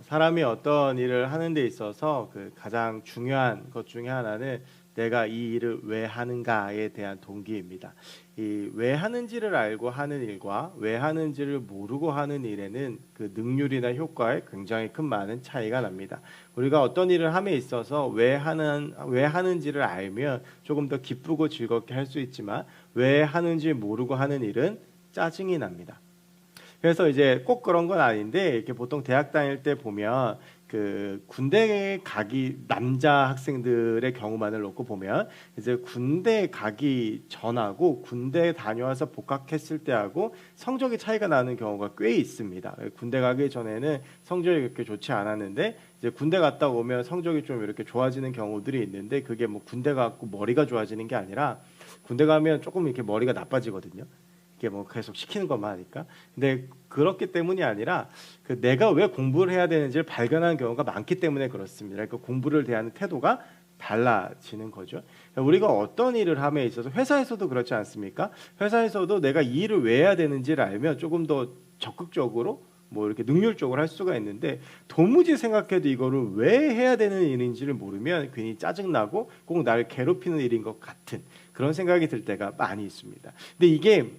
사람이 어떤 일을 하는 데 있어서 그 가장 중요한 것 중에 하나는 내가 이 일을 왜 하는가에 대한 동기입니다. 이 왜 하는지를 알고 하는 일과 왜 하는지를 모르고 하는 일에는 그 능률이나 효과에 굉장히 큰 많은 차이가 납니다. 우리가 어떤 일을 함에 있어서 왜 하는지를 알면 조금 더 기쁘고 즐겁게 할 수 있지만 왜 하는지 모르고 하는 일은 짜증이 납니다. 그래서 이제 꼭 그런 건 아닌데 이렇게 보통 대학 다닐 때 보면 그 군대 가기 남자 학생들의 경우만을 놓고 보면 이제 군대 가기 전하고 군대 다녀와서 복학했을 때하고 성적이 차이가 나는 경우가 꽤 있습니다. 군대 가기 전에는 성적이 그렇게 좋지 않았는데 이제 군대 갔다 오면 성적이 좀 이렇게 좋아지는 경우들이 있는데 그게 뭐 군대 가고 머리가 좋아지는 게 아니라 군대 가면 조금 이렇게 머리가 나빠지거든요. 이게 뭐 계속 시키는 것만 하니까. 근데 그렇기 때문이 아니라 그 내가 왜 공부를 해야 되는지를 발견하는 경우가 많기 때문에 그렇습니다. 그러니까 공부를 대하는 태도가 달라지는 거죠. 우리가 어떤 일을 함에 있어서 회사에서도 그렇지 않습니까? 회사에서도 내가 이 일을 왜 해야 되는지를 알면 조금 더 적극적으로 뭐 이렇게 능률적으로 할 수가 있는데 도무지 생각해도 이거를 왜 해야 되는 일인지를 모르면 괜히 짜증나고 꼭 나를 괴롭히는 일인 것 같은 그런 생각이 들 때가 많이 있습니다. 근데 이게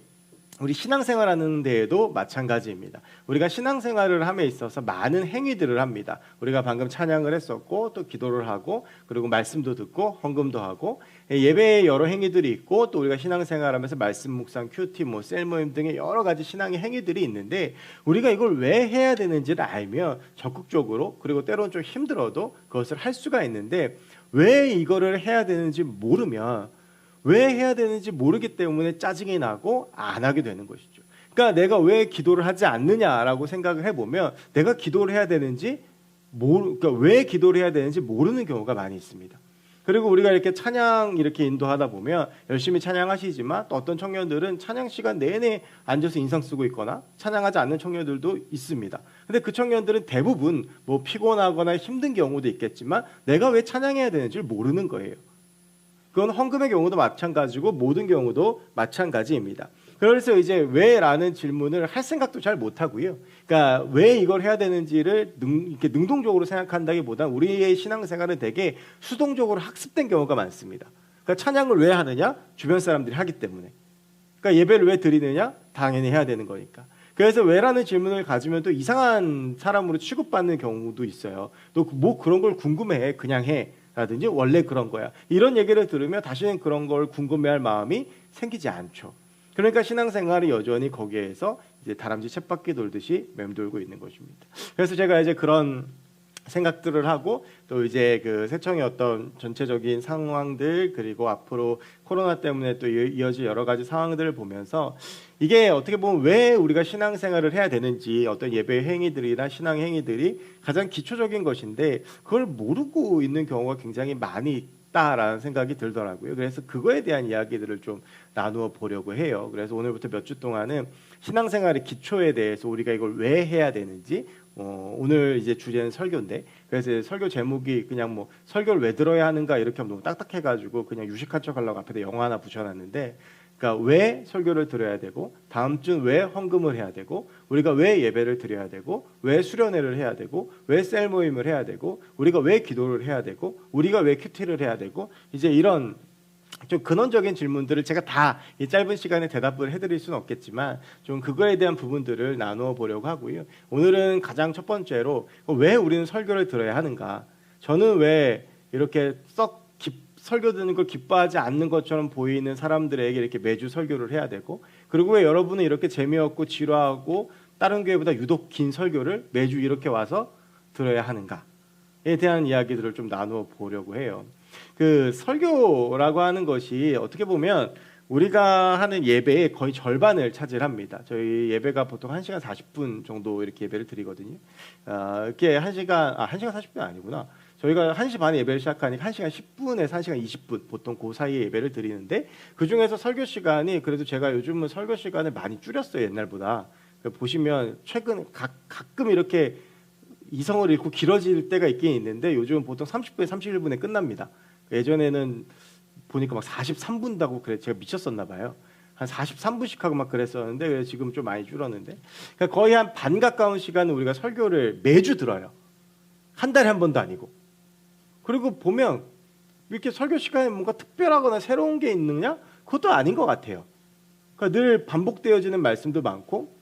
우리 신앙생활하는 데에도 마찬가지입니다. 우리가 신앙생활을 함에 있어서 많은 행위들을 합니다. 우리가 방금 찬양을 했었고 또 기도를 하고 그리고 말씀도 듣고 헌금도 하고 예배에 여러 행위들이 있고 또 우리가 신앙생활하면서 말씀 묵상, 큐티, 뭐 셀모임 등의 여러 가지 신앙의 행위들이 있는데 우리가 이걸 왜 해야 되는지를 알면 적극적으로 그리고 때로는 좀 힘들어도 그것을 할 수가 있는데 왜 이거를 해야 되는지 모르면 왜 해야 되는지 모르기 때문에 짜증이 나고 안 하게 되는 것이죠. 그러니까 내가 왜 기도를 하지 않느냐라고 생각을 해보면 내가 기도를 해야 되는지 그러니까 왜 기도를 해야 되는지 모르는 경우가 많이 있습니다. 그리고 우리가 이렇게 찬양 이렇게 인도하다 보면 열심히 찬양하시지만 또 어떤 청년들은 찬양 시간 내내 앉아서 인상 쓰고 있거나 찬양하지 않는 청년들도 있습니다. 근데 그 청년들은 대부분 뭐 피곤하거나 힘든 경우도 있겠지만 내가 왜 찬양해야 되는지를 모르는 거예요. 그건 헌금의 경우도 마찬가지고 모든 경우도 마찬가지입니다. 그래서 이제 왜라는 질문을 할 생각도 잘 못하고요. 그러니까 왜 이걸 해야 되는지를 이렇게 능동적으로 생각한다기보다 우리의 신앙생활은 되게 수동적으로 학습된 경우가 많습니다. 그러니까 찬양을 왜 하느냐? 주변 사람들이 하기 때문에. 그러니까 예배를 왜 드리느냐? 당연히 해야 되는 거니까. 그래서 왜라는 질문을 가지면 또 이상한 사람으로 취급받는 경우도 있어요. 너 뭐 그런 걸 궁금해해? 그냥 해. 라든지 원래 그런 거야. 이런 얘기를 들으면 다시는 그런 걸 궁금해할 마음이 생기지 않죠. 그러니까 신앙생활이 여전히 거기에서 이제 다람쥐 쳇바퀴 돌듯이 맴돌고 있는 것입니다. 그래서 제가 이제 그런 생각들을 하고 또 이제 그 세청의 어떤 전체적인 상황들 그리고 앞으로 코로나 때문에 또 이어질 여러 가지 상황들을 보면서 이게 어떻게 보면 왜 우리가 신앙생활을 해야 되는지 어떤 예배 행위들이나 신앙 행위들이 가장 기초적인 것인데 그걸 모르고 있는 경우가 굉장히 많이 있다라는 생각이 들더라고요. 그래서 그거에 대한 이야기들을 좀 나누어 보려고 해요. 그래서 오늘부터 몇 주 동안은 신앙생활의 기초에 대해서 우리가 이걸 왜 해야 되는지 오늘 이제 주제는 설교인데 그래서 설교 제목이 그냥 뭐 설교를 왜 들어야 하는가 이렇게 하면 너무 딱딱해가지고 그냥 유식한 척하려고 앞에다 영어 하나 붙여놨는데 그러니까 왜 설교를 들어야 되고 다음 주는 왜 헌금을 해야 되고 우리가 왜 예배를 드려야 되고 왜 수련회를 해야 되고 왜 셀 모임을 해야 되고 우리가 왜 기도를 해야 되고 우리가 왜 큐티를 해야 되고 이제 이런 좀 근원적인 질문들을 제가 다 이 짧은 시간에 대답을 해드릴 수는 없겠지만 좀 그거에 대한 부분들을 나누어 보려고 하고요. 오늘은 가장 첫 번째로 왜 우리는 설교를 들어야 하는가? 저는 왜 이렇게 설교 듣는 걸 기뻐하지 않는 것처럼 보이는 사람들에게 이렇게 매주 설교를 해야 되고 그리고 왜 여러분은 이렇게 재미없고 지루하고 다른 교회보다 유독 긴 설교를 매주 이렇게 와서 들어야 하는가에 대한 이야기들을 좀 나누어 보려고 해요. 그 설교라고 하는 것이 어떻게 보면 우리가 하는 예배의 거의 절반을 차지합니다. 저희 예배가 보통 1시간 40분 정도 이렇게 예배를 드리거든요. 이렇게 1시간 40분 아니구나. 저희가 1시 반에 예배를 시작하니까 1시간 10분에서 1시간 20분 보통 그 사이에 예배를 드리는데 그중에서 설교 시간이 그래도 제가 요즘은 설교 시간을 많이 줄였어요. 옛날보다. 보시면 최근 가끔 이렇게 이성을 잃고 길어질 때가 있긴 있는데 요즘은 보통 30분에 31분에 끝납니다. 예전에는 보니까 막 43분 다고 그래 제가 미쳤었나 봐요. 한 43분씩 하고 막 그랬었는데 그래서 지금 좀 많이 줄었는데 그러니까 거의 한 반 가까운 시간을 우리가 설교를 매주 들어요. 한 달에 한 번도 아니고. 그리고 보면 이렇게 설교 시간에 뭔가 특별하거나 새로운 게 있느냐? 그것도 아닌 것 같아요. 그러니까 늘 반복되어지는 말씀도 많고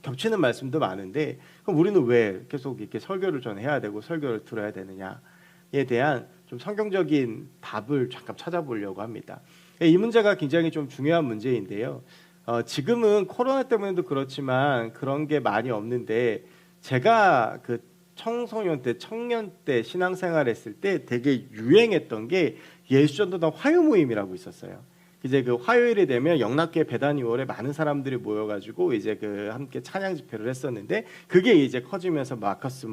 겹치는 말씀도 많은데 그럼 우리는 왜 계속 이렇게 설교를 전해야 되고 설교를 들어야 되느냐에 대한 좀 성경적인 답을 잠깐 찾아보려고 합니다. 이 문제가 굉장히 좀 중요한 문제인데요. 지금은 코로나 때문에도 그렇지만 그런 게 많이 없는데 제가 그 청소년 때, 청년 때 신앙생활했을 때 되게 유행했던 게 예수전도단 화요 모임이라고 있었어요. 이제 그 화요일이 되면 영락교회 배단 6월에 많은 사람들이 모여가지고 이제 그 함께 찬양 집회를 했었는데 그게 이제 커지면서 마커스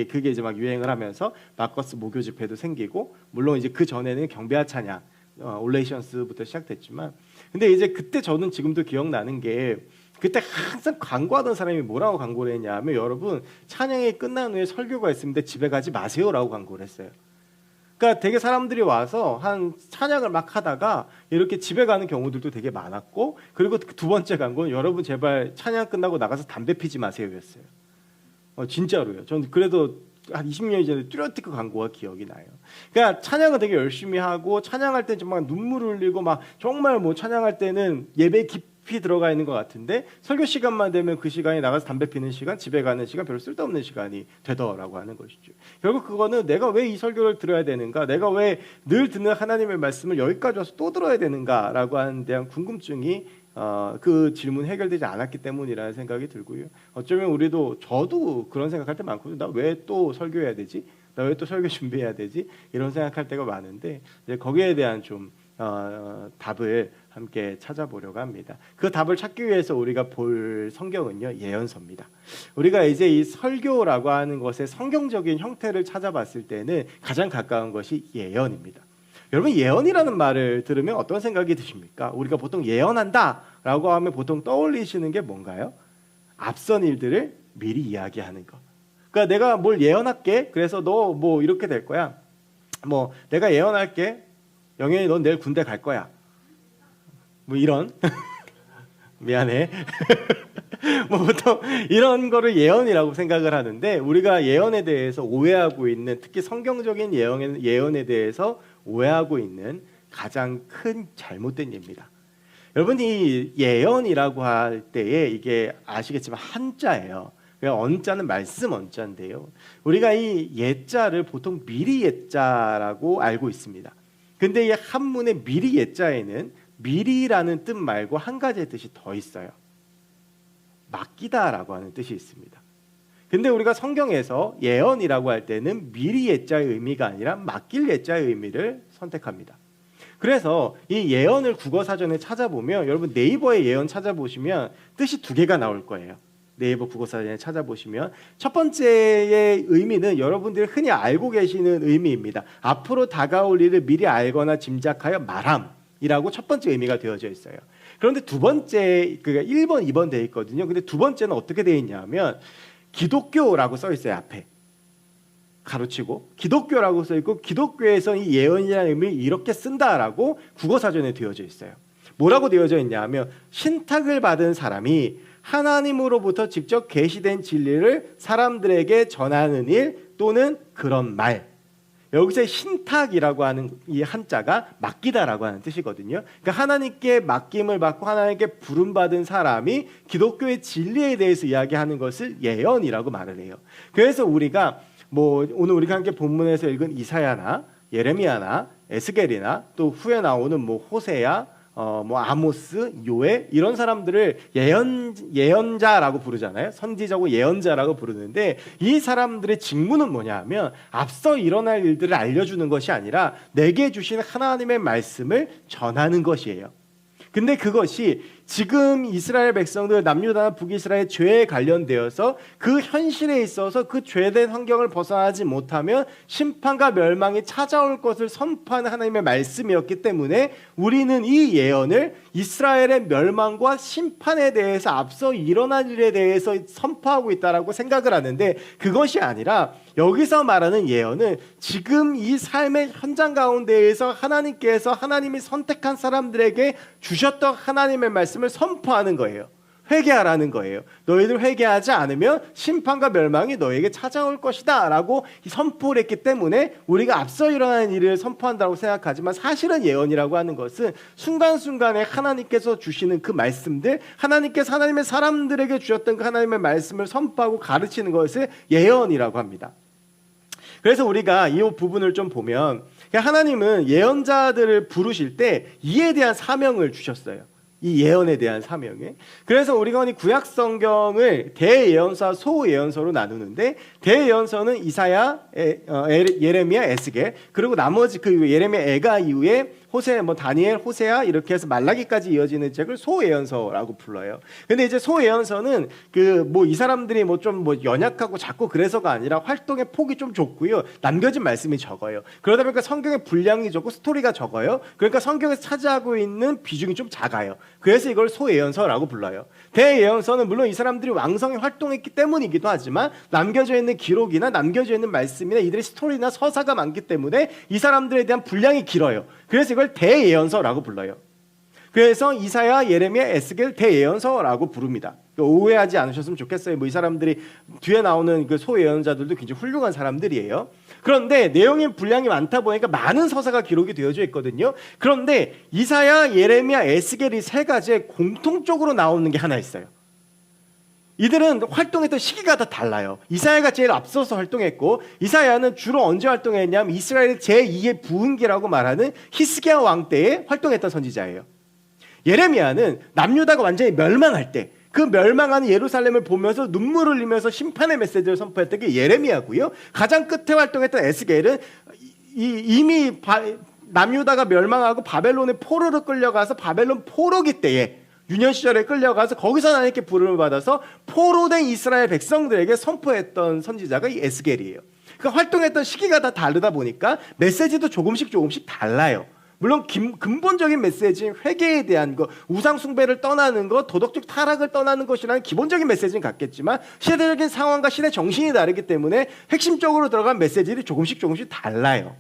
그게 이제 막 유행을 하면서 마커스 모교 집회도 생기고 물론 이제 그 전에는 경배와 찬양 올레이션스부터 시작됐지만 근데 이제 그때 저는 지금도 기억나는 게 그때 항상 광고하던 사람이 뭐라고 광고를 했냐면 여러분 찬양이 끝난 후에 설교가 있습니다. 집에 가지 마세요라고 광고를 했어요. 그러니까 되게 사람들이 와서 한 찬양을 막 하다가 이렇게 집에 가는 경우들도 되게 많았고 그리고 두 번째 광고는 여러분 제발 찬양 끝나고 나가서 담배 피지 마세요였어요. 진짜로요. 전 그래도 한 20년 전에 뚜렷이 그 광고가 기억이 나요. 그러니까 찬양은 되게 열심히 하고 찬양할 때 정말 눈물을 흘리고 막 정말 뭐 찬양할 때는 예배 깊이 들어가 있는 것 같은데 설교 시간만 되면 그 시간이 나가서 담배 피는 시간, 집에 가는 시간 별로 쓸데없는 시간이 되더라고 하는 것이죠. 결국 그거는 내가 왜 이 설교를 들어야 되는가, 내가 왜 늘 듣는 하나님의 말씀을 여기까지 와서 또 들어야 되는가라고 하는 대한 궁금증이 그 질문 해결되지 않았기 때문이라는 생각이 들고요. 어쩌면 저도 그런 생각할 때 많거든요. 나 왜 또 설교해야 되지? 나 왜 또 설교 준비해야 되지? 이런 생각할 때가 많은데 이제 거기에 대한 좀 답을 함께 찾아보려고 합니다. 그 답을 찾기 위해서 우리가 볼 성경은요 예언서입니다. 우리가 이제 이 설교라고 하는 것의 성경적인 형태를 찾아봤을 때는 가장 가까운 것이 예언입니다. 여러분 예언이라는 말을 들으면 어떤 생각이 드십니까? 우리가 보통 예언한다라고 하면 보통 떠올리시는 게 뭔가요? 앞선 일들을 미리 이야기하는 것. 그러니까 내가 뭘 예언할게. 그래서 너 뭐 이렇게 될 거야. 뭐 내가 예언할게. 영현이 넌 내일 군대 갈 거야. 뭐 이런 미안해. 뭐 보통 이런 거를 예언이라고 생각을 하는데 우리가 예언에 대해서 오해하고 있는 특히 성경적인 예언에 대해서 오해하고 있는 가장 큰 잘못된 예입니다. 여러분 이 예언이라고 할 때에 이게 아시겠지만 한자예요. 언자는 말씀 언자인데요. 우리가 이 예자를 보통 미리 예자라고 알고 있습니다. 근데 이 한문의 미리 예자에는 미리라는 뜻 말고 한 가지의 뜻이 더 있어요. 맡기다라고 하는 뜻이 있습니다. 근데 우리가 성경에서 예언이라고 할 때는 미리 예자의 의미가 아니라 맡길 예자의 의미를 선택합니다. 그래서 이 예언을 국어사전에 찾아보면 여러분 네이버에 예언 찾아보시면 뜻이 두 개가 나올 거예요. 네이버 국어사전에 찾아보시면 첫 번째의 의미는 여러분들이 흔히 알고 계시는 의미입니다. 앞으로 다가올 일을 미리 알거나 짐작하여 말함이라고 첫 번째 의미가 되어져 있어요. 그런데 두 번째 그러니까 1번, 2번 되어 있거든요. 근데 두 번째는 어떻게 되어 있냐면 기독교라고 써 있어요. 앞에 가로치고 기독교라고 써 있고 기독교에서 이 예언이라는 의미를 이렇게 쓴다라고 국어사전에 되어져 있어요. 뭐라고 되어져 있냐면 신탁을 받은 사람이 하나님으로부터 직접 계시된 진리를 사람들에게 전하는 일 또는 그런 말. 여기서 신탁이라고 하는 이 한자가 맡기다라고 하는 뜻이거든요. 그러니까 하나님께 맡김을 받고 하나님께 부름받은 사람이 기독교의 진리에 대해서 이야기하는 것을 예언이라고 말을 해요. 그래서 우리가 뭐 오늘 우리가 함께 본문에서 읽은 이사야나 예레미야나 에스겔이나 또 후에 나오는 뭐 호세야 뭐 아모스, 요엘 이런 사람들을 예언자라고 부르잖아요. 선지자고 예언자라고 부르는데 이 사람들의 직무는 뭐냐면 앞서 일어날 일들을 알려주는 것이 아니라 내게 주신 하나님의 말씀을 전하는 것이에요. 근데 그것이 지금 이스라엘 백성들 남유다나 북이스라엘 죄에 관련되어서 그 현실에 있어서 그 죄된 환경을 벗어나지 못하면 심판과 멸망이 찾아올 것을 선포하는 하나님의 말씀이었기 때문에 우리는 이 예언을 이스라엘의 멸망과 심판에 대해서 앞서 일어날 일에 대해서 선포하고 있다라고 생각을 하는데, 그것이 아니라 여기서 말하는 예언은 지금 이 삶의 현장 가운데에서 하나님께서 하나님이 선택한 사람들에게 주셨던 하나님의 말씀을 선포하는 거예요. 회개하라는 거예요. 너희들 회개하지 않으면 심판과 멸망이 너에게 찾아올 것이다 라고 선포를 했기 때문에 우리가 앞서 일어나는 일을 선포한다고 생각하지만, 사실은 예언이라고 하는 것은 순간순간에 하나님께서 주시는 그 말씀들, 하나님께서 하나님의 사람들에게 주셨던 그 하나님의 말씀을 선포하고 가르치는 것을 예언이라고 합니다. 그래서 우리가 이 부분을 좀 보면 하나님은 예언자들을 부르실 때 이에 대한 사명을 주셨어요. 이 예언에 대한 사명에. 그래서 우리가 흔히 구약 성경을 대예언서와 소예언서로 나누는데, 대예언서는 이사야, 예레미야, 에스겔, 그리고 나머지 그 예레미야, 애가 이후에 호세, 다니엘, 호세아 이렇게 해서 말라기까지 이어지는 책을 소예언서라고 불러요. 근데 이제 소예언서는 이 사람들이 좀 연약하고 작고 그래서가 아니라 활동의 폭이 좀 좁고요, 남겨진 말씀이 적어요. 그러다 보니까 성경의 분량이 적고 스토리가 적어요. 그러니까 성경에서 차지하고 있는 비중이 좀 작아요. 그래서 이걸 소예언서라고 불러요. 대예언서는 물론 이 사람들이 왕성히 활동했기 때문이기도 하지만 남겨져 있는 기록이나 남겨져 있는 말씀이나 이들의 스토리나 서사가 많기 때문에 이 사람들에 대한 분량이 길어요. 그래서 이걸 대예언서라고 불러요. 그래서 이사야, 예레미야, 에스겔 대예언서라고 부릅니다. 오해하지 않으셨으면 좋겠어요. 이 사람들이 뒤에 나오는 그 소예언자들도 굉장히 훌륭한 사람들이에요. 그런데 내용의 분량이 많다 보니까 많은 서사가 기록이 되어져 있거든요. 그런데 이사야, 예레미야, 에스겔이 세 가지에 공통적으로 나오는 게 하나 있어요. 이들은 활동했던 시기가 다 달라요. 이사야가 제일 앞서서 활동했고, 이사야는 주로 언제 활동했냐면 이스라엘 제2의 부흥기라고 말하는 히스기야 왕 때에 활동했던 선지자예요. 예레미야는 남유다가 완전히 멸망할 때, 그 멸망하는 예루살렘을 보면서 눈물을 흘리면서 심판의 메시지를 선포했던 게 예레미야고요. 가장 끝에 활동했던 에스겔은 이미 남유다가 멸망하고 바벨론의 포로로 끌려가서 바벨론 포로기 때에 유년 시절에 끌려가서 거기서 하나님께 부름을 받아서 포로된 이스라엘 백성들에게 선포했던 선지자가 이 에스겔이에요. 그 활동했던 시기가 다 다르다 보니까 메시지도 조금씩 달라요. 물론 근본적인 메시지인 회개에 대한 것, 우상 숭배를 떠나는 것, 도덕적 타락을 떠나는 것이라는 기본적인 메시지는 같겠지만 시대적인 상황과 시대 정신이 다르기 때문에 핵심적으로 들어간 메시지들이 조금씩 달라요.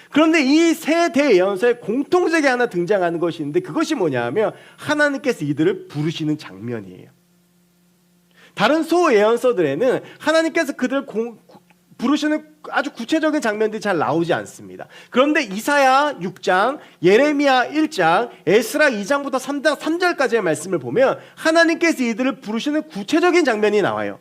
그런데 이 세 대예언서에 공통적이 하나 등장하는 것이 있는데, 그것이 뭐냐면 하나님께서 이들을 부르시는 장면이에요. 다른 소예언서들에는 하나님께서 그들을 부르시는 아주 구체적인 장면들이 잘 나오지 않습니다. 그런데 이사야 6장, 예레미야 1장, 에스라 2장부터 3장 3절까지의 말씀을 보면 하나님께서 이들을 부르시는 구체적인 장면이 나와요.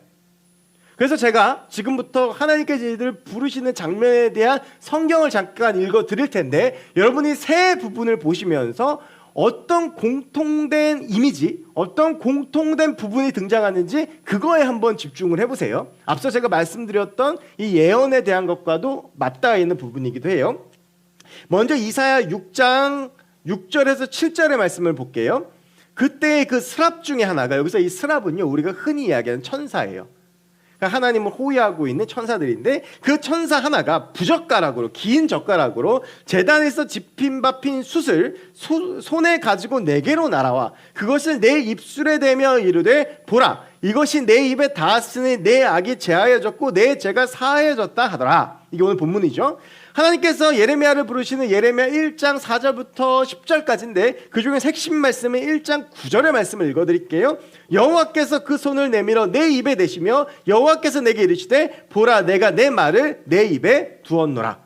그래서 제가 지금부터 하나님께서 이들을 부르시는 장면에 대한 성경을 잠깐 읽어 드릴 텐데, 여러분이 세 부분을 보시면서 어떤 공통된 이미지, 어떤 공통된 부분이 등장하는지 그거에 한번 집중을 해보세요. 앞서 제가 말씀드렸던 이 예언에 대한 것과도 맞닿아 있는 부분이기도 해요. 먼저 이사야 6장 6절에서 7절의 말씀을 볼게요. 그때의 그 스랍 중에 하나가, 여기서 이 스랍은요, 우리가 흔히 이야기하는 천사예요. 하나님을 호위하고 있는 천사들인데, 그 천사 하나가 부젓가락으로, 긴 젓가락으로 제단에서 집힌 밭인 숯을 손에 가지고 내게로 날아와 그것을 내 입술에 대며 이르되, 보라, 이것이 내 입에 닿았으니 내 악이 제하여졌고 내 죄가 사하여졌다 하더라. 이게 오늘 본문이죠. 하나님께서 예레미야를 부르시는 예레미야 1장 4절부터 10절까지인데 그 중에 핵심 말씀은 1장 9절의 말씀을 읽어드릴게요. 여호와께서 그 손을 내밀어 내 입에 대시며 여호와께서 내게 이르시되, 보라, 내가 내 말을 내 입에 두었노라.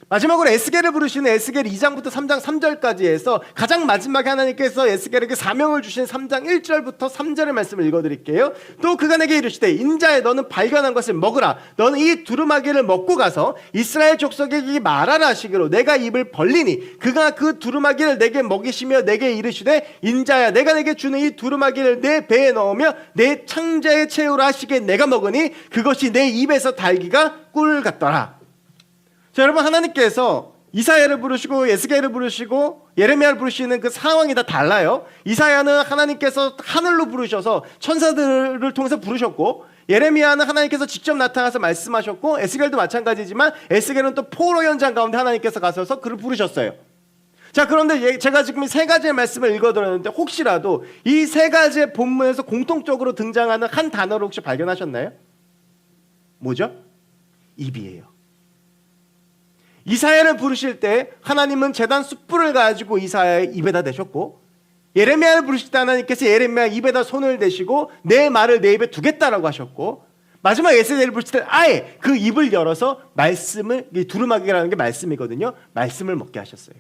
마지막으로 에스겔을 부르시는 에스겔 2장부터 3장 3절까지 해서 가장 마지막에 하나님께서 에스겔에게 사명을 주신 3장 1절부터 3절의 말씀을 읽어드릴게요. 또 그가 내게 이르시되, 인자에 너는 발견한 것을 먹으라. 너는 이 두루마기를 먹고 가서 이스라엘 족속에게 말하라 하시기로 내가 입을 벌리니 그가 그 두루마기를 내게 먹이시며 내게 이르시되, 인자야, 내가 내게 주는 이 두루마기를 내 배에 넣으며 내 창자에 채우라 하시기에 내가 먹으니 그것이 내 입에서 달기가 꿀 같더라. 자, 여러분, 하나님께서 이사야를 부르시고 에스겔을 부르시고 예레미야를 부르시는 그 상황이 다 달라요. 이사야는 하나님께서 하늘로 부르셔서 천사들을 통해서 부르셨고, 예레미야는 하나님께서 직접 나타나서 말씀하셨고, 에스겔도 마찬가지지만 에스겔은 또 포로 현장 가운데 하나님께서 가셔서 그를 부르셨어요. 자, 그런데 제가 지금 이 세 가지의 말씀을 읽어드렸는데 혹시라도 이 세 가지의 본문에서 공통적으로 등장하는 한 단어를 혹시 발견하셨나요? 뭐죠? 입이에요. 이사야를 부르실 때 하나님은 제단 숯불을 가지고 이사야의 입에다 대셨고, 예레미야를 부르실 때 하나님께서 예레미야 입에다 손을 대시고 내 말을 내 입에 두겠다라고 하셨고, 마지막 에스겔을 부르실 때 아예 그 입을 열어서 말씀을, 두루마기라는 게 말씀이거든요, 말씀을 먹게 하셨어요.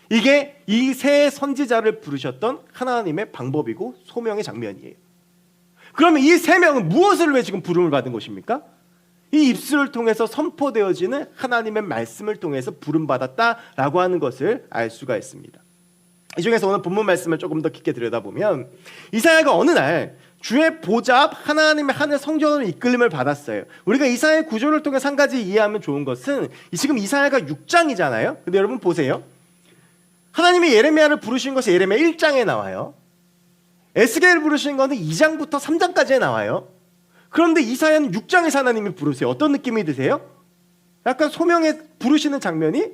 이게 이 세 선지자를 부르셨던 하나님의 방법이고 소명의 장면이에요. 그러면 이 세 명은 무엇을 왜 지금 부름을 받은 것입니까? 이 입술을 통해서 선포되어지는 하나님의 말씀을 통해서 부름받았다라고 하는 것을 알 수가 있습니다. 이 중에서 오늘 본문 말씀을 조금 더 깊게 들여다보면 이사야가 어느 날 주의 보좌 앞 하나님의 하늘 성전으로 이끌림을 받았어요. 우리가 이사야의 구조를 통해 한 가지 이해하면 좋은 것은, 지금 이사야가 6장이잖아요. 근데 여러분 보세요. 하나님이 예레미야를 부르신 것이 예레미야 1장에 나와요. 에스겔을 부르신 것은 2장부터 3장까지에 나와요. 그런데 이사야는 6장에서 하나님이 부르세요. 어떤 느낌이 드세요? 약간 소명에 부르시는 장면이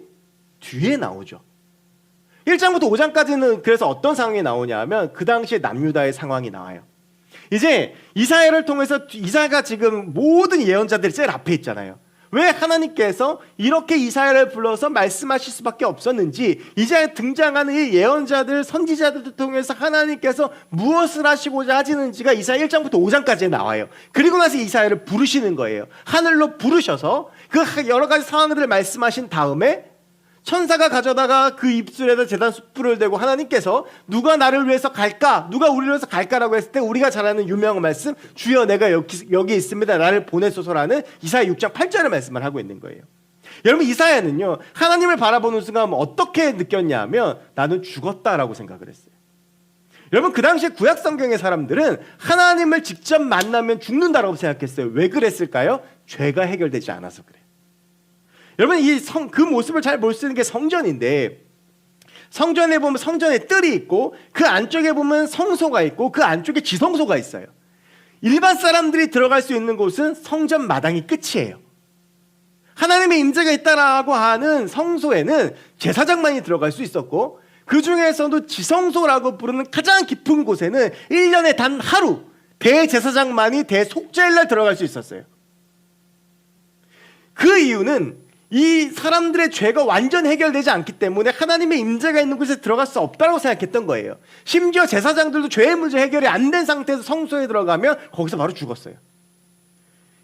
뒤에 나오죠. 1장부터 5장까지는 그래서 어떤 상황이 나오냐 하면 그 당시에 남유다의 상황이 나와요. 이제 이사야를 통해서, 이사야가 지금 모든 예언자들이 제일 앞에 있잖아요. 왜 하나님께서 이렇게 이사야를 불러서 말씀하실 수밖에 없었는지, 이제 등장하는 이 예언자들, 선지자들을 통해서 하나님께서 무엇을 하시고자 하시는지가 이사야 1장부터 5장까지에 나와요. 그리고 나서 이사야를 부르시는 거예요. 하늘로 부르셔서 그 여러 가지 상황들을 말씀하신 다음에 천사가 가져다가 그 입술에다 제단 숯불을 대고 하나님께서 누가 나를 위해서 갈까? 누가 우리를 위해서 갈까라고 했을 때 우리가 잘 아는 유명한 말씀, 주여 내가 여기 있습니다. 나를 보내소서라는 이사야 6장 8절의 말씀을 하고 있는 거예요. 여러분, 이사야는요, 하나님을 바라보는 순간 어떻게 느꼈냐면 나는 죽었다라고 생각을 했어요. 여러분, 그 당시에 구약 성경의 사람들은 하나님을 직접 만나면 죽는다라고 생각했어요. 왜 그랬을까요? 죄가 해결되지 않아서 그래요. 여러분, 그 모습을 잘 볼 수 있는 게 성전인데, 성전에 보면 성전에 뜰이 있고 그 안쪽에 보면 성소가 있고 그 안쪽에 지성소가 있어요. 일반 사람들이 들어갈 수 있는 곳은 성전 마당이 끝이에요. 하나님의 임재가 있다라고 하는 성소에는 제사장만이 들어갈 수 있었고, 그 중에서도 지성소라고 부르는 가장 깊은 곳에는 1년에 단 하루 대제사장만이 대속죄일날 들어갈 수 있었어요. 그 이유는 이 사람들의 죄가 완전 해결되지 않기 때문에 하나님의 임재가 있는 곳에 들어갈 수 없다고 생각했던 거예요. 심지어 제사장들도 죄의 문제 해결이 안 된 상태에서 성소에 들어가면 거기서 바로 죽었어요.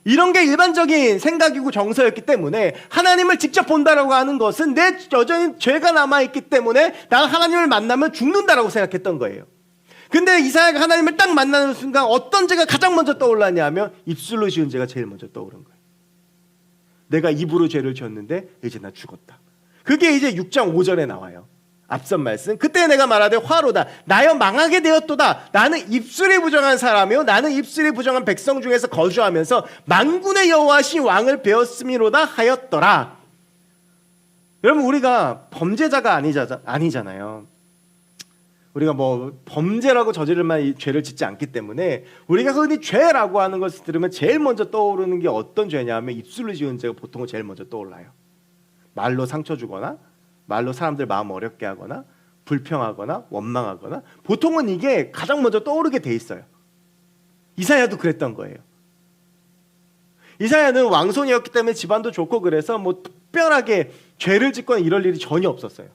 이런 게 일반적인 생각이고 정서였기 때문에 하나님을 직접 본다라고 하는 것은 내 여전히 죄가 남아있기 때문에 난 하나님을 만나면 죽는다라고 생각했던 거예요. 근데 이사야가 하나님을 딱 만나는 순간 어떤 죄가 가장 먼저 떠올랐냐면 입술로 지은 죄가 제일 먼저 떠오른 거예요. 내가 입으로 죄를 지었는데 이제 나 죽었다. 그게 이제 6장 5절에 나와요. 앞선 말씀. 그때 내가 말하되 화로다. 나여 망하게 되었도다. 나는 입술이 부정한 사람이요 나는 입술이 부정한 백성 중에서 거주하면서 만군의 여호와신 왕을 배웠음이로다 하였더라. 여러분, 우리가 범죄자가 아니잖아요. 우리가 뭐 범죄라고 저지를 만한 죄를 짓지 않기 때문에 우리가 흔히 죄라고 하는 것을 들으면 제일 먼저 떠오르는 게 어떤 죄냐면 입술로 지은 죄가 보통은 제일 먼저 떠올라요. 말로 상처 주거나, 말로 사람들 마음 어렵게 하거나, 불평하거나, 원망하거나, 보통은 이게 가장 먼저 떠오르게 돼 있어요. 이사야도 그랬던 거예요. 이사야는 왕손이었기 때문에 집안도 좋고 그래서 뭐 특별하게 죄를 짓거나 이럴 일이 전혀 없었어요.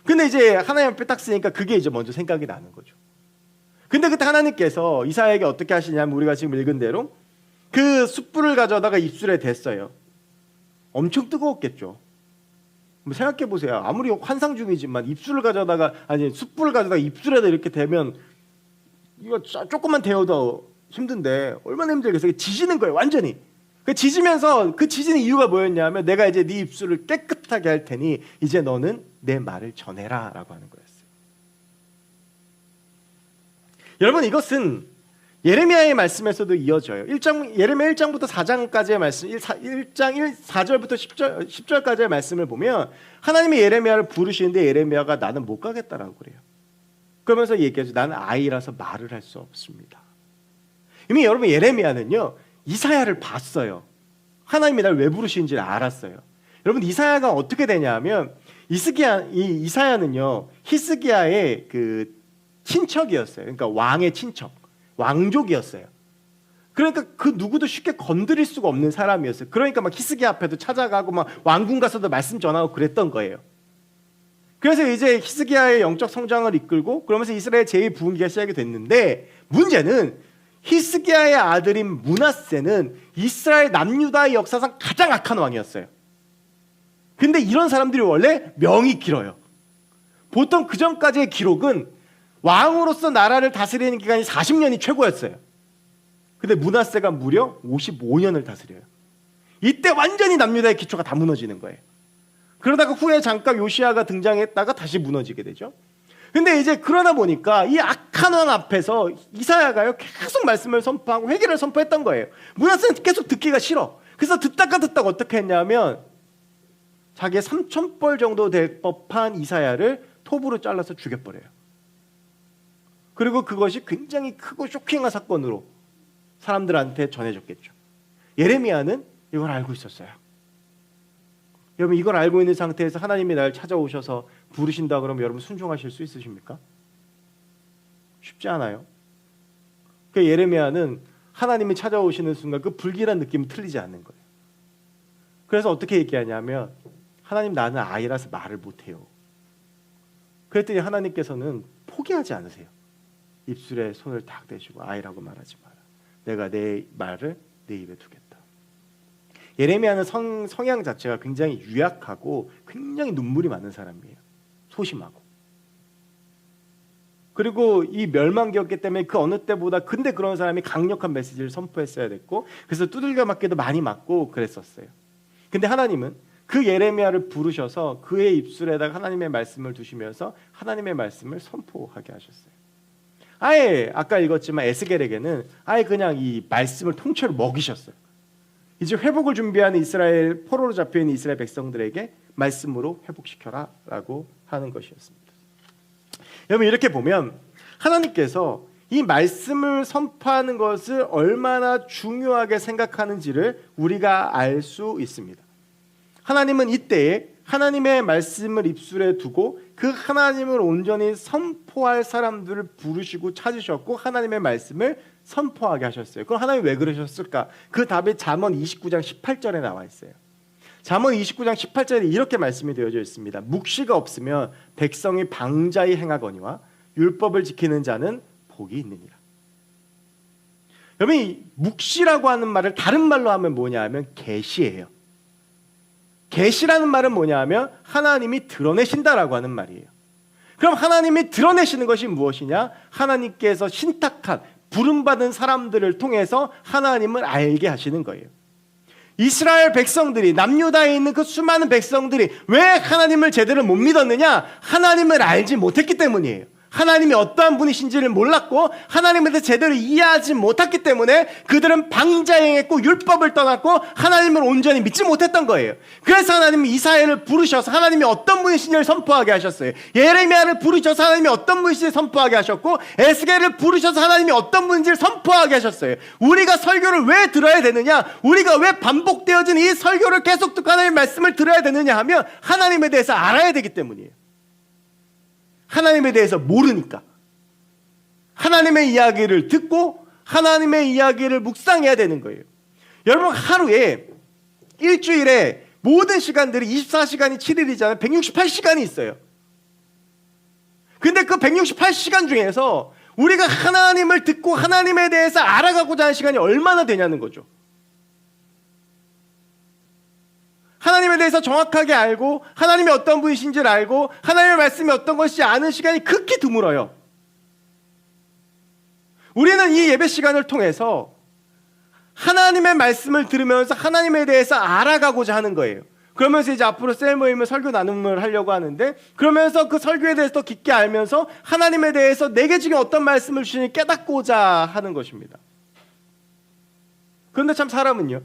근데 이제 하나님 앞에 딱 쓰니까 그게 이제 먼저 생각이 나는 거죠. 근데 그때 하나님께서 이사야에게 어떻게 하시냐면 우리가 지금 읽은 대로 그 숯불을 가져다가 입술에 댔어요. 엄청 뜨거웠겠죠. 생각해 보세요. 아무리 환상 중이지만 입술을 가져다가, 아니 숯불을 가져다가 입술에다 이렇게 대면 이거 조금만 데워도 힘든데 얼마나 힘들겠어요. 지지는 거예요, 완전히. 그 지지면서 그 지지는 이유가 뭐였냐면 내가 이제 네 입술을 깨끗하게 할 테니 이제 너는 내 말을 전해라 라고 하는 거였어요. 여러분, 이것은 예레미야의 말씀에서도 이어져요. 예레미야 1장부터 4장까지의 말씀, 1장 4절부터 10절까지의 말씀을 보면 하나님이 예레미야를 부르시는데 예레미야가 나는 못 가겠다라고 그래요. 그러면서 얘기하죠. 나는 아이라서 말을 할 수 없습니다. 이미 여러분 예레미야는요 이사야를 봤어요. 하나님이 날 왜 부르시는지를 알았어요. 여러분 이사야가 어떻게 되냐면 이사야는요 히스기야의 그 친척이었어요. 그러니까 왕의 친척, 왕족이었어요. 그러니까 그 누구도 쉽게 건드릴 수가 없는 사람이었어요. 그러니까 막 히스기야 앞에도 찾아가고 막 왕궁 가서도 말씀 전하고 그랬던 거예요. 그래서 이제 히스기야의 영적 성장을 이끌고 그러면서 이스라엘 제2부흥기가 시작이 됐는데 문제는 히스기야의 아들인 므낫세는 이스라엘 남유다의 역사상 가장 악한 왕이었어요. 근데 이런 사람들이 원래 명이 길어요. 보통 그 전까지의 기록은 왕으로서 나라를 다스리는 기간이 40년이 최고였어요. 근데 므낫세가 무려 55년을 다스려요. 이때 완전히 남유다의 기초가 다 무너지는 거예요. 그러다가 후에 잠깐 요시야가 등장했다가 다시 무너지게 되죠. 근데 이제 그러다 보니까 이 악한 왕 앞에서 이사야가요 계속 말씀을 선포하고 회개를 선포했던 거예요. 므낫세는 계속 듣기가 싫어. 그래서 듣다가 어떻게 했냐면 자기의 3,000벌 정도 될 법한 이사야를 톱으로 잘라서 죽여버려요. 그리고 그것이 굉장히 크고 쇼킹한 사건으로 사람들한테 전해졌겠죠. 예레미야는 이걸 알고 있었어요. 여러분 이걸 알고 있는 상태에서 하나님이 날 찾아오셔서 부르신다 그러면 여러분 순종하실 수 있으십니까? 쉽지 않아요. 그 예레미야는 하나님이 찾아오시는 순간 그 불길한 느낌이 틀리지 않는 거예요. 그래서 어떻게 얘기하냐면 하나님 나는 아이라서 말을 못해요. 그랬더니 하나님께서는 포기하지 않으세요. 입술에 손을 딱 대시고 아이라고 말하지 마라. 내가 내 말을 내 입에 두겠다. 예레미야는 성향 자체가 굉장히 유약하고 굉장히 눈물이 많은 사람이에요. 소심하고. 그리고 이 멸망기였기 때문에 그 어느 때보다 근데 그런 사람이 강력한 메시지를 선포했어야 됐고 그래서 두들겨 맞기도 많이 맞고 그랬었어요. 근데 하나님은 그 예레미야를 부르셔서 그의 입술에다가 하나님의 말씀을 두시면서 하나님의 말씀을 선포하게 하셨어요. 아예 아까 읽었지만 에스겔에게는 아예 그냥 이 말씀을 통째로 먹이셨어요. 이제 회복을 준비하는 이스라엘 포로로 잡혀있는 이스라엘 백성들에게 말씀으로 회복시켜라 라고 하는 것이었습니다. 여러분 이렇게 보면 하나님께서 이 말씀을 선포하는 것을 얼마나 중요하게 생각하는지를 우리가 알 수 있습니다. 하나님은 이때에 하나님의 말씀을 입술에 두고 그 하나님을 온전히 선포할 사람들을 부르시고 찾으셨고 하나님의 말씀을 선포하게 하셨어요. 그럼 하나님이 왜 그러셨을까? 그 답이 잠언 29장 18절에 나와 있어요. 잠언 29장 18절에 이렇게 말씀이 되어져 있습니다. 묵시가 없으면 백성이 방자히 행하거니와 율법을 지키는 자는 복이 있느니라. 여러분 이 묵시라고 하는 말을 다른 말로 하면 뭐냐 하면 계시예요. 계시라는 말은 뭐냐 하면 하나님이 드러내신다라고 하는 말이에요. 그럼 하나님이 드러내시는 것이 무엇이냐? 하나님께서 신탁한 부름받은 사람들을 통해서 하나님을 알게 하시는 거예요. 이스라엘 백성들이 남유다에 있는 그 수많은 백성들이 왜 하나님을 제대로 못 믿었느냐? 하나님을 알지 못했기 때문이에요. 하나님이 어떠한 분이신지를 몰랐고 하나님에 대해 제대로 이해하지 못했기 때문에 그들은 방자행했고 율법을 떠났고 하나님을 온전히 믿지 못했던 거예요. 그래서 하나님이 이사야를 부르셔서 하나님이 어떤 분이신지를 선포하게 하셨어요. 예레미야를 부르셔서 하나님이 어떤 분이신지를 선포하게 하셨고 에스겔을 부르셔서 하나님이 어떤 분인지를 선포하게 하셨어요. 우리가 설교를 왜 들어야 되느냐? 우리가 왜 반복되어진 이 설교를 계속 듣고 하나님의 말씀을 들어야 되느냐 하면 하나님에 대해서 알아야 되기 때문이에요. 하나님에 대해서 모르니까 하나님의 이야기를 듣고 하나님의 이야기를 묵상해야 되는 거예요. 여러분 하루에 일주일에 모든 시간들이 24시간이 7일이잖아요. 168시간이 있어요. 근데 그 168시간 중에서 우리가 하나님을 듣고 하나님에 대해서 알아가고자 하는 시간이 얼마나 되냐는 거죠. 하나님에 대해서 정확하게 알고 하나님이 어떤 분이신지를 알고 하나님의 말씀이 어떤 것인지 아는 시간이 극히 드물어요. 우리는 이 예배 시간을 통해서 하나님의 말씀을 들으면서 하나님에 대해서 알아가고자 하는 거예요. 그러면서 이제 앞으로 셀 모임을 설교 나눔을 하려고 하는데, 그러면서 그 설교에 대해서 더 깊게 알면서 하나님에 대해서 내게 지금 어떤 말씀을 주시니 깨닫고자 하는 것입니다. 그런데 참 사람은요,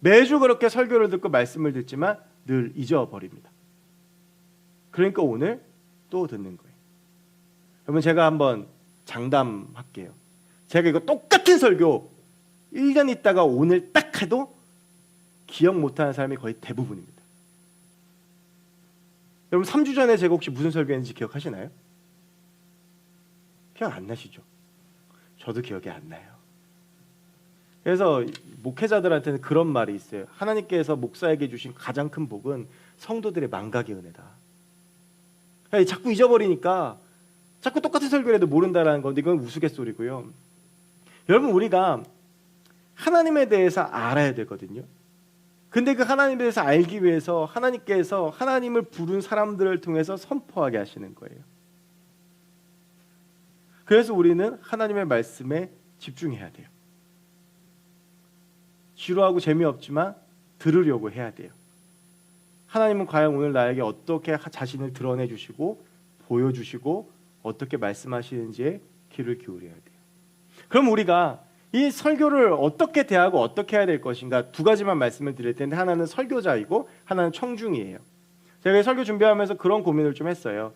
매주 그렇게 설교를 듣고 말씀을 듣지만 늘 잊어버립니다. 그러니까 오늘 또 듣는 거예요. 여러분, 제가 한번 장담할게요. 제가 이거 똑같은 설교 1년 있다가 오늘 딱 해도 기억 못하는 사람이 거의 대부분입니다. 여러분, 3주 전에 제가 혹시 무슨 설교했는지 기억하시나요? 기억 안 나시죠? 저도 기억이 안 나요. 그래서 목회자들한테는 그런 말이 있어요. 하나님께서 목사에게 주신 가장 큰 복은 성도들의 망각의 은혜다. 자꾸 잊어버리니까 자꾸 똑같은 설교를 해도 모른다라는 건데, 이건 우스갯소리고요. 여러분, 우리가 하나님에 대해서 알아야 되거든요. 근데 그 하나님에 대해서 알기 위해서 하나님께서 하나님을 부른 사람들을 통해서 선포하게 하시는 거예요. 그래서 우리는 하나님의 말씀에 집중해야 돼요. 지루하고 재미없지만 들으려고 해야 돼요. 하나님은 과연 오늘 나에게 어떻게 자신을 드러내 주시고 보여주시고 어떻게 말씀하시는지에 귀를 기울여야 돼요. 그럼 우리가 이 설교를 어떻게 대하고 어떻게 해야 될 것인가, 두 가지만 말씀을 드릴 텐데, 하나는 설교자이고 하나는 청중이에요. 제가 설교 준비하면서 그런 고민을 좀 했어요.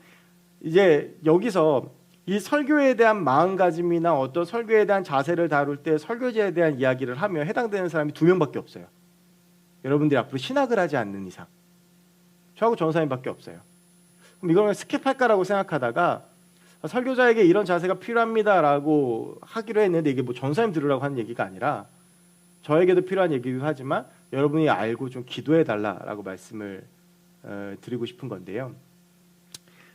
이제 여기서 이 설교에 대한 마음가짐이나 어떤 설교에 대한 자세를 다룰 때 설교자에 대한 이야기를 하면 해당되는 사람이 2명밖에 없어요. 여러분들이 앞으로 신학을 하지 않는 이상 저하고 전사님밖에 없어요. 그럼 이걸 스킵할까라고 생각하다가 설교자에게 이런 자세가 필요합니다라고 하기로 했는데, 이게 뭐 전사님 들으라고 하는 얘기가 아니라 저에게도 필요한 얘기이기도 하지만 여러분이 알고 좀 기도해 달라라고 말씀을 드리고 싶은 건데요.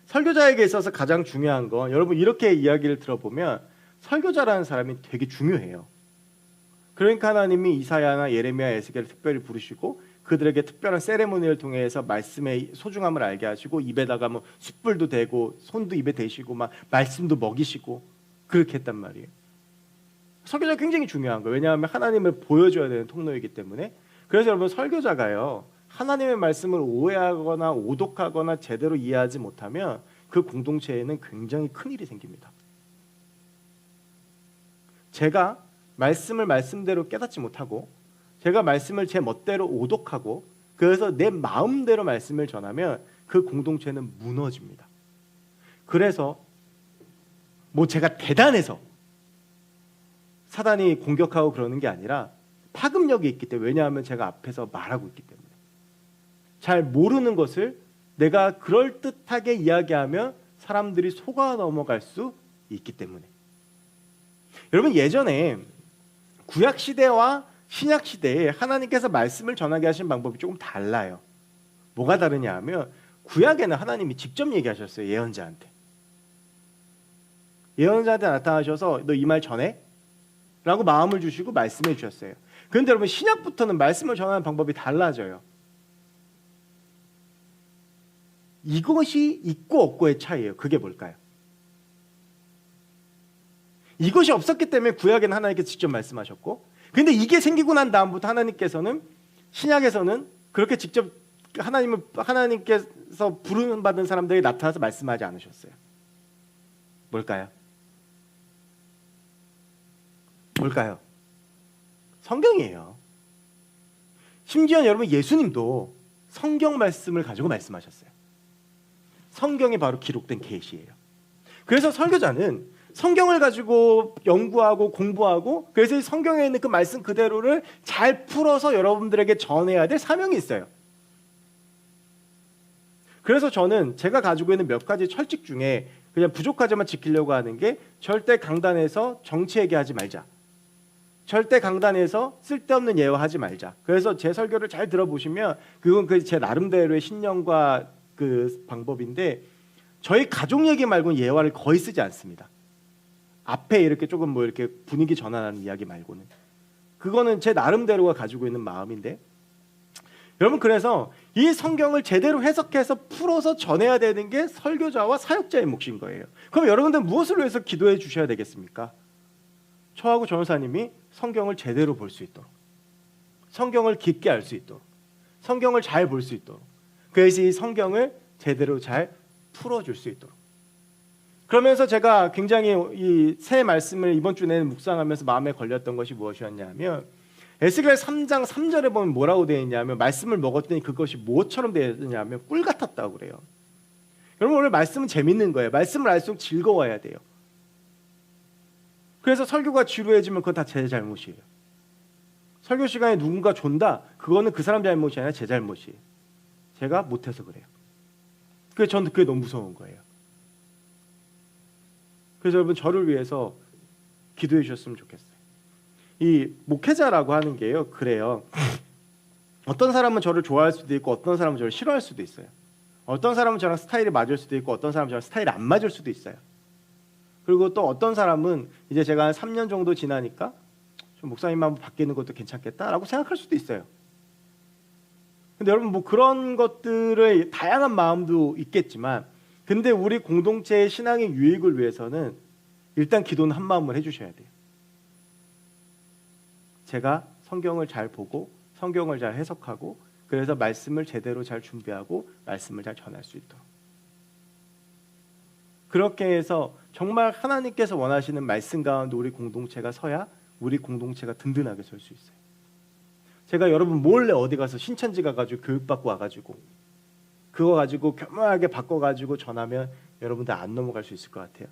설교자에게 있어서 가장 중요한 건, 여러분 이렇게 이야기를 들어보면 설교자라는 사람이 되게 중요해요. 그러니까 하나님이 이사야나 예레미야, 에스겔을 특별히 부르시고 그들에게 특별한 세레모니를 통해서 말씀의 소중함을 알게 하시고, 입에다가 뭐 숯불도 대고 손도 입에 대시고 막 말씀도 먹이시고 그렇게 했단 말이에요. 설교자가 굉장히 중요한 거예요. 왜냐하면 하나님을 보여줘야 되는 통로이기 때문에. 그래서 여러분, 설교자가요, 하나님의 말씀을 오해하거나 오독하거나 제대로 이해하지 못하면 그 공동체에는 굉장히 큰일이 생깁니다. 제가 말씀을 말씀대로 깨닫지 못하고, 제가 말씀을 제 멋대로 오독하고, 그래서 내 마음대로 말씀을 전하면 그 공동체는 무너집니다. 그래서 뭐 제가 대단해서 사단이 공격하고 그러는 게 아니라 파급력이 있기 때문에. 왜냐하면 제가 앞에서 말하고 있기 때문에. 잘 모르는 것을 내가 그럴듯하게 이야기하면 사람들이 속아 넘어갈 수 있기 때문에. 여러분, 예전에 구약시대와 신약시대에 하나님께서 말씀을 전하게 하신 방법이 조금 달라요. 뭐가 다르냐 하면, 구약에는 하나님이 직접 얘기하셨어요. 예언자한테 나타나셔서 너 이 말 전해? 라고 마음을 주시고 말씀해 주셨어요. 그런데 여러분, 신약부터는 말씀을 전하는 방법이 달라져요. 이것이 있고 없고의 차이예요. 그게 뭘까요? 이것이 없었기 때문에 구약에는 하나님께서 직접 말씀하셨고, 근데 이게 생기고 난 다음부터 하나님께서는, 신약에서는 그렇게 직접 하나님께서 부름 받은 사람들에게 나타나서 말씀하지 않으셨어요. 뭘까요? 성경이에요. 심지어 여러분, 예수님도 성경 말씀을 가지고 말씀하셨어요. 성경이 바로 기록된 계시예요. 그래서 설교자는 성경을 가지고 연구하고 공부하고, 그래서 이 성경에 있는 그 말씀 그대로를 잘 풀어서 여러분들에게 전해야 될 사명이 있어요. 그래서 저는 제가 가지고 있는 몇 가지 철칙 중에 그냥 부족하지만 지키려고 하는 게, 절대 강단에서 정치 얘기하지 말자, 절대 강단에서 쓸데없는 예화하지 말자. 그래서 제 설교를 잘 들어보시면 그건 제 나름대로의 신념과 그 방법인데, 저희 가족 얘기 말고는 예화를 거의 쓰지 않습니다. 앞에 이렇게 조금 뭐 이렇게 분위기 전환하는 이야기 말고는. 그거는 제 나름대로가 가지고 있는 마음인데, 여러분, 그래서 이 성경을 제대로 해석해서 풀어서 전해야 되는 게 설교자와 사역자의 몫인 거예요. 그럼 여러분들 무엇을 위해서 기도해 주셔야 되겠습니까? 저하고 전사님이 성경을 제대로 볼 수 있도록, 성경을 깊게 알 수 있도록, 성경을 잘 볼 수 있도록, 그래서 이 성경을 제대로 잘 풀어줄 수 있도록. 그러면서 제가 굉장히 이 새 말씀을 이번 주 내내 묵상하면서 마음에 걸렸던 것이 무엇이었냐면, 에스겔 3장 3절에 보면 뭐라고 되어 있냐면, 말씀을 먹었더니 그것이 무엇처럼 되어 있냐면 꿀 같았다고 그래요. 여러분, 오늘 말씀은 재밌는 거예요. 말씀을 알수록 즐거워야 돼요. 그래서 설교가 지루해지면 그건 다 제 잘못이에요. 설교 시간에 누군가 존다, 그거는 그 사람 잘못이 아니라 제 잘못이에요. 제가 못해서 그래요. 그래서 저는 그게 너무 무서운 거예요. 그래서 여러분, 저를 위해서 기도해 주셨으면 좋겠어요. 이 목회자라고 하는 게요, 그래요. 어떤 사람은 저를 좋아할 수도 있고 어떤 사람은 저를 싫어할 수도 있어요. 어떤 사람은 저랑 스타일이 맞을 수도 있고 어떤 사람은 저랑 스타일이 안 맞을 수도 있어요. 그리고 또 어떤 사람은 이제 제가 한 3년 정도 지나니까 좀 목사님 한번 바뀌는 것도 괜찮겠다라고 생각할 수도 있어요. 근데 여러분, 뭐 그런 것들의 다양한 마음도 있겠지만, 근데 우리 공동체의 신앙의 유익을 위해서는 일단 기도는 한 마음을 해주셔야 돼요. 제가 성경을 잘 보고 성경을 잘 해석하고, 그래서 말씀을 제대로 잘 준비하고 말씀을 잘 전할 수 있도록. 그렇게 해서 정말 하나님께서 원하시는 말씀 가운데 우리 공동체가 서야 우리 공동체가 든든하게 설 수 있어요. 제가 여러분 몰래 어디 가서 신천지 가가지고 교육받고 와가지고 그거 가지고 교묘하게 바꿔가지고 전하면 여러분들 안 넘어갈 수 있을 것 같아요.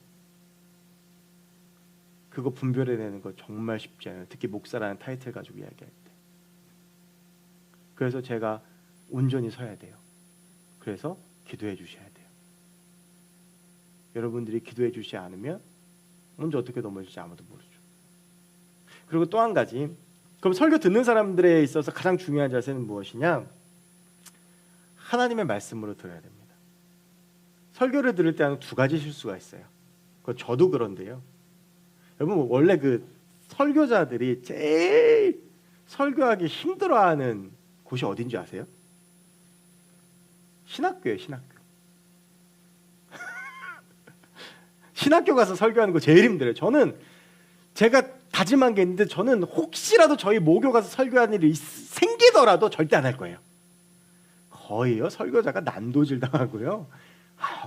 그거 분별해내는 거 정말 쉽지 않아요. 특히 목사라는 타이틀 가지고 이야기할 때. 그래서 제가 온전히 서야 돼요. 그래서 기도해 주셔야 돼요. 여러분들이 기도해 주시지 않으면 언제 어떻게 넘어질지 아무도 모르죠. 그리고 또 한 가지, 그럼 설교 듣는 사람들에 있어서 가장 중요한 자세는 무엇이냐? 하나님의 말씀으로 들어야 됩니다. 설교를 들을 때는 두 가지 실수가 있어요. 그건 저도 그런데요. 여러분, 원래 그 설교자들이 제일 설교하기 힘들어하는 곳이 어딘지 아세요? 신학교예요, 신학교. 신학교 가서 설교하는 거 제일 힘들어요. 저는 제가 다짐한 게 있는데, 저는 혹시라도 저희 모교 가서 설교하는 일이 생기더라도 절대 안 할 거예요. 거의요, 설교자가 난도질 당하고요.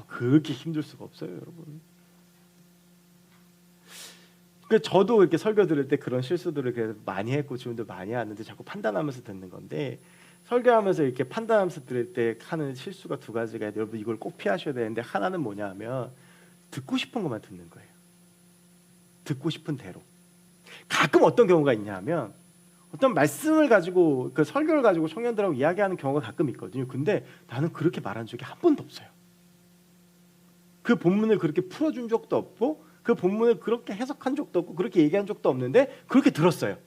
그렇게 힘들 수가 없어요, 여러분. 저도 이렇게 설교 들을 때 그런 실수들을 그래서 많이 했고 지금도 많이 하는데, 자꾸 판단하면서 듣는 건데, 설교하면서 이렇게 판단하면서 들을 때 하는 실수가 두 가지가 있는데, 여러분 이걸 꼭 피하셔야 되는데, 하나는 뭐냐면 듣고 싶은 것만 듣는 거예요. 듣고 싶은 대로. 가끔 어떤 경우가 있냐면, 어떤 말씀을 가지고 그 설교를 가지고 청년들하고 이야기하는 경우가 가끔 있거든요. 근데 나는 그렇게 말한 적이 한 번도 없어요. 그 본문을 그렇게 풀어준 적도 없고, 그 본문을 그렇게 해석한 적도 없고, 그렇게 얘기한 적도 없는데 그렇게 들었어요.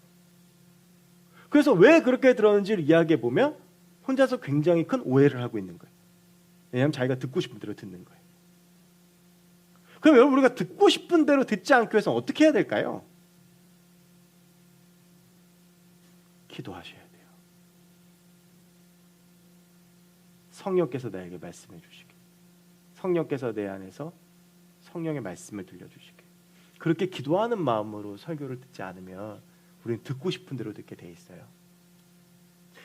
그래서 왜 그렇게 들었는지를 이야기해 보면 혼자서 굉장히 큰 오해를 하고 있는 거예요. 왜냐하면 자기가 듣고 싶은 대로 듣는 거예요. 그럼 여러분, 우리가 듣고 싶은 대로 듣지 않기 위해서 어떻게 해야 될까요? 기도하셔야 돼요. 성령께서 나에게 말씀해 주시게, 성령께서 내 안에서 성령의 말씀을 들려주시게. 그렇게 기도하는 마음으로 설교를 듣지 않으면 우리는 듣고 싶은 대로 듣게 돼 있어요.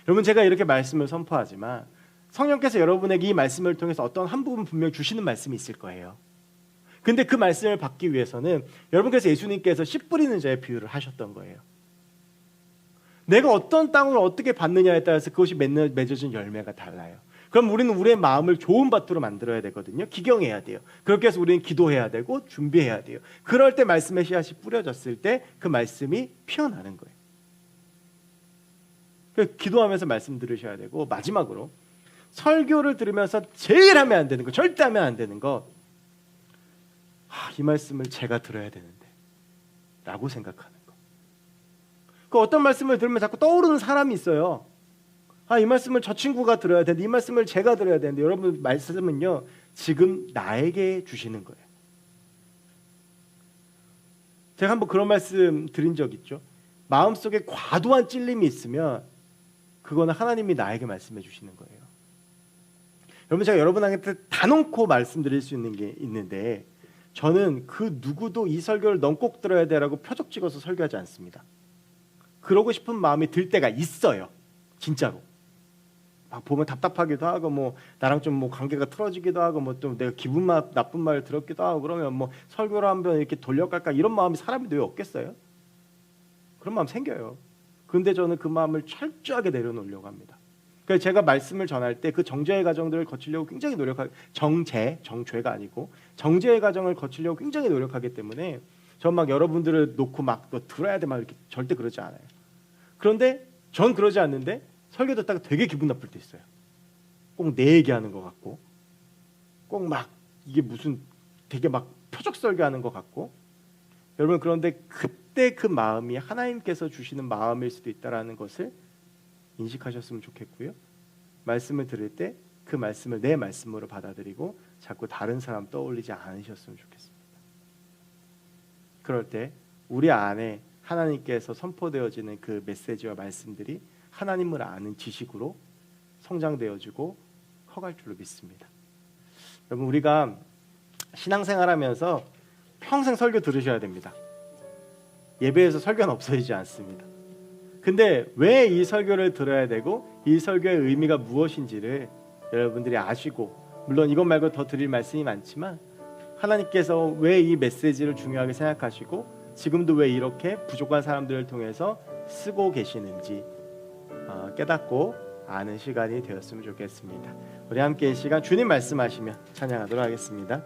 여러분, 제가 이렇게 말씀을 선포하지만 성령께서 여러분에게 이 말씀을 통해서 어떤 한 부분 분명히 주시는 말씀이 있을 거예요. 근데 그 말씀을 받기 위해서는 여러분께서 예수님께서 씨 뿌리는 자의 비유를 하셨던 거예요. 내가 어떤 땅을 어떻게 받느냐에 따라서 그것이 맺어진 열매가 달라요. 그럼 우리는 우리의 마음을 좋은 밭으로 만들어야 되거든요. 기경해야 돼요. 그렇게 해서 우리는 기도해야 되고 준비해야 돼요. 그럴 때 말씀의 씨앗이 뿌려졌을 때 그 말씀이 피어나는 거예요. 그래서 기도하면서 말씀 들으셔야 되고, 마지막으로 설교를 들으면서 제일 하면 안 되는 거, 절대 하면 안 되는 거, 이 말씀을 제가 들어야 되는데 라고 생각하는 거. 그 어떤 말씀을 들으면 자꾸 떠오르는 사람이 있어요. 이 말씀을 저 친구가 들어야 되는데, 이 말씀을 제가 들어야 되는데, 여러분 말씀은요 지금 나에게 주시는 거예요. 제가 한번 그런 말씀 드린 적 있죠. 마음속에 과도한 찔림이 있으면 그거는 하나님이 나에게 말씀해 주시는 거예요. 여러분, 제가 여러분한테 단언코 말씀드릴 수 있는 게 있는데, 저는 그 누구도 이 설교를 넌 꼭 들어야 돼라고 표적 찍어서 설교하지 않습니다. 그러고 싶은 마음이 들 때가 있어요. 진짜로. 막 보면 답답하기도 하고 뭐 나랑 좀 뭐 관계가 틀어지기도 하고 뭐 또 내가 나쁜 말을 들었기도 하고 그러면 뭐 설교를 한번 이렇게 돌려갈까 이런 마음이 사람이 왜 없겠어요? 그런 마음 생겨요. 근데 저는 그 마음을 철저하게 내려놓으려고 합니다. 그래서 제가 말씀을 전할 때 그 정죄의 과정들을 거치려고 굉장히 정죄가 아니고 정죄의 과정을 거치려고 굉장히 노력하기 때문에 전 막 여러분들을 놓고 막 너 들어야 돼 막 이렇게 절대 그러지 않아요. 그런데 전 그러지 않는데 설교 듣다가 되게 기분 나쁠 때 있어요. 꼭 내 얘기하는 것 같고 꼭 막 이게 무슨 되게 막 표적 설교하는 것 같고 여러분 그런데 그때 그 마음이 하나님께서 주시는 마음일 수도 있다라는 것을 인식하셨으면 좋겠고요. 말씀을 들을 때 그 말씀을 내 말씀으로 받아들이고 자꾸 다른 사람 떠올리지 않으셨으면 좋겠습니다. 그럴 때 우리 안에 하나님께서 선포되어지는 그 메시지와 말씀들이 하나님을 아는 지식으로 성장되어지고 커갈 줄로 믿습니다. 여러분 우리가 신앙생활하면서 평생 설교 들으셔야 됩니다. 예배에서 설교는 없어지지 않습니다. 근데 왜 이 설교를 들어야 되고 이 설교의 의미가 무엇인지를 여러분들이 아시고 물론 이것 말고 더 드릴 말씀이 많지만 하나님께서 왜 이 메시지를 중요하게 생각하시고 지금도 왜 이렇게 부족한 사람들을 통해서 쓰고 계시는지 깨닫고 아는 시간이 되었으면 좋겠습니다. 우리 함께 이 시간 주님 말씀하시며 찬양하도록 하겠습니다.